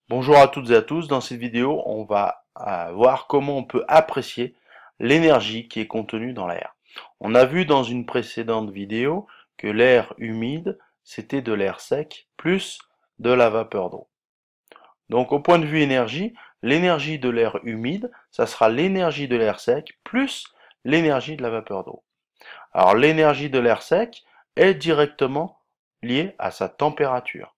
Bonjour à toutes et à tous, dans cette vidéo on va voir comment on peut apprécier l'énergie qui est contenue dans l'air. On a vu dans une précédente vidéo que l'air humide c'était de l'air sec plus de la vapeur d'eau. Donc au point de vue énergie, l'énergie de l'air humide, ça sera l'énergie de l'air sec plus l'énergie de la vapeur d'eau. Alors l'énergie de l'air sec est directement liée à sa température.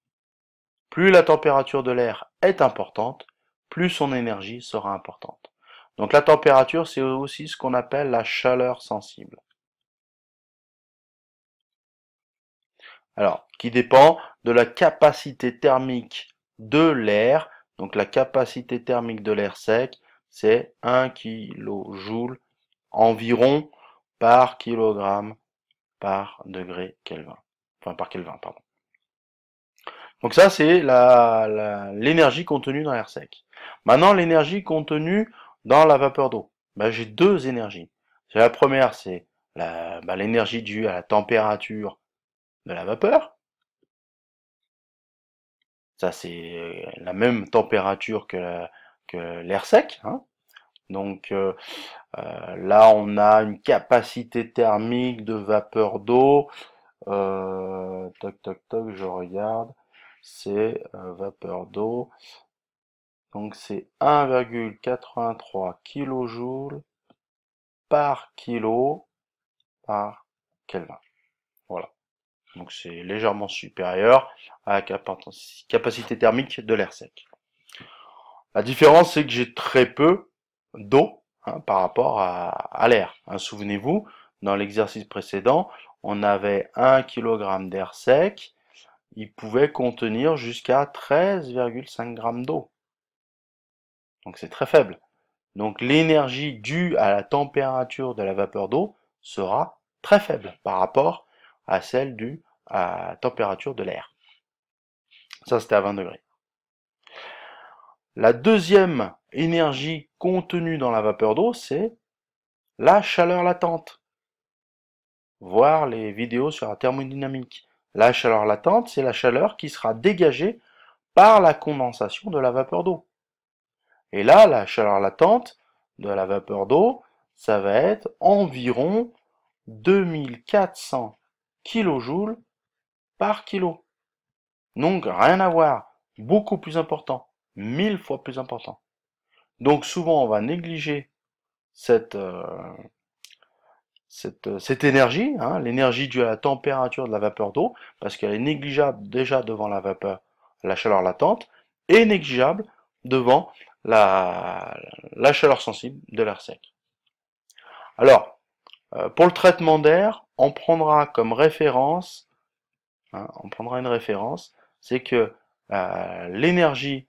Plus la température de l'air est importante, plus son énergie sera importante. Donc la température, c'est aussi ce qu'on appelle la chaleur sensible. Alors, qui dépend de la capacité thermique de l'air. Donc la capacité thermique de l'air sec, c'est 1 kJ environ par kilogramme par degré Kelvin. Enfin, par Kelvin, pardon. Donc ça, c'est l'énergie contenue dans l'air sec. Maintenant, l'énergie contenue dans la vapeur d'eau. Ben, j'ai deux énergies. La première, c'est l'énergie due à la température de la vapeur. Ça, c'est la même température que l'air sec, hein. Donc là, on a une capacité thermique de vapeur d'eau. Toc, toc, toc, je regarde. C'est vapeur d'eau. Donc c'est 1,83 kJ par kilo par Kelvin. Voilà. Donc c'est légèrement supérieur à la capacité thermique de l'air sec. La différence, c'est que j'ai très peu d'eau, hein, par rapport à l'air, hein. Souvenez-vous, dans l'exercice précédent, on avait 1 kg d'air sec, il pouvait contenir jusqu'à 13,5 g d'eau. Donc c'est très faible. Donc l'énergie due à la température de la vapeur d'eau sera très faible par rapport à celle due à la température de l'air. Ça, c'était à 20 degrés. La deuxième énergie contenue dans la vapeur d'eau, c'est la chaleur latente. Voir les vidéos sur la thermodynamique. La chaleur latente, c'est la chaleur qui sera dégagée par la condensation de la vapeur d'eau. Et là, la chaleur latente de la vapeur d'eau, ça va être environ 2400 kJ par kilo. Donc rien à voir, beaucoup plus important, 1000 fois plus important. Donc souvent on va négliger cette, cette énergie, hein, l'énergie due à la température de la vapeur d'eau, parce qu'elle est négligeable déjà devant la vapeur, la chaleur latente, et négligeable devant la chaleur sensible de l'air sec. Alors, pour le traitement d'air, on prendra comme référence, hein, on prendra une référence, c'est que l'énergie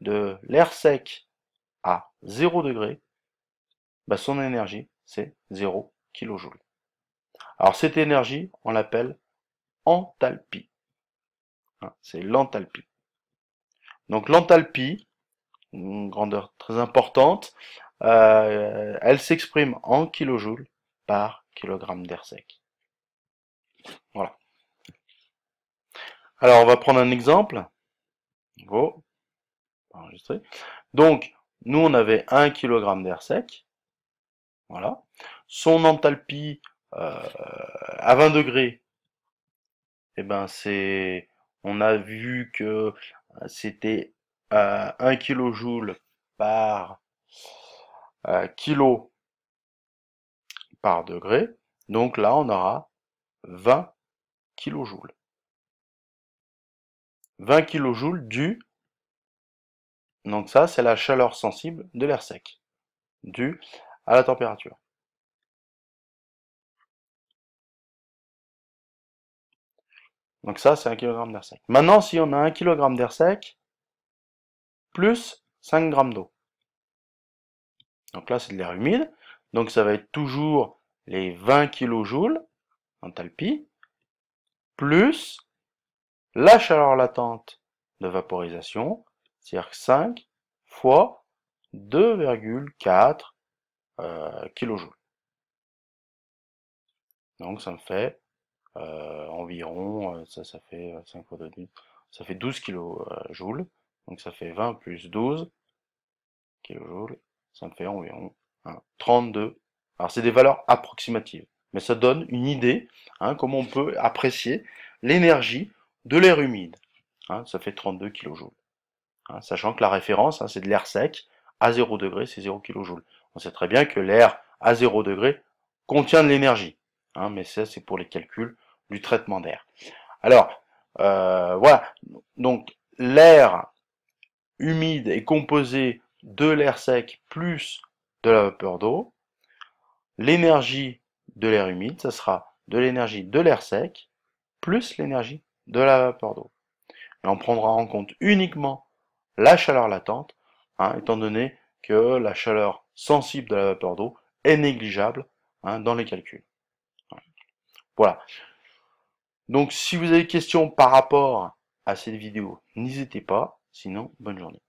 de l'air sec à 0 degré, bah, son énergie, c'est 0 kJ. Alors cette énergie, on l'appelle enthalpie, hein, c'est l'enthalpie. Donc l'enthalpie, une grandeur très importante, elle s'exprime en kilojoules par kilogramme d'air sec. Voilà. Alors on va prendre un exemple. Oh, enregistrer. Donc nous on avait 1 kg d'air sec. Voilà. Son enthalpie à 20 degrés, eh ben on a vu que c'était 1 kJ par kilo par degré. Donc là, on aura 20 kJ. 20 kJ donc ça, c'est la chaleur sensible de l'air sec, due à la température. Donc ça, c'est 1 kg d'air sec. Maintenant, si on a 1 kg d'air sec, plus 5 g d'eau. Donc là, c'est de l'air humide. Donc ça va être toujours les 20 kJ, enthalpie, plus la chaleur latente de vaporisation, c'est-à-dire 5 fois 2,4 kJ. Donc ça me fait environ, ça fait 5 fois 2, ça fait 12 kJ. Donc ça fait 20 plus 12 kilojoules, ça me fait environ 32. Alors c'est des valeurs approximatives, mais ça donne une idée, comment on peut apprécier l'énergie de l'air humide. Ça fait 32 kilojoules. Sachant que la référence, c'est de l'air sec, à 0 degré, c'est 0 kilojoules. On sait très bien que l'air à 0 degré contient de l'énergie, mais ça c'est pour les calculs du traitement d'air. Alors, voilà, donc l'air humide est composé de l'air sec plus de la vapeur d'eau. L'énergie de l'air humide, ça sera de l'énergie de l'air sec plus l'énergie de la vapeur d'eau. Et on prendra en compte uniquement la chaleur latente, étant donné que la chaleur sensible de la vapeur d'eau est négligeable dans les calculs. Voilà. Donc si vous avez des questions par rapport à cette vidéo, n'hésitez pas. Sinon, bonne journée.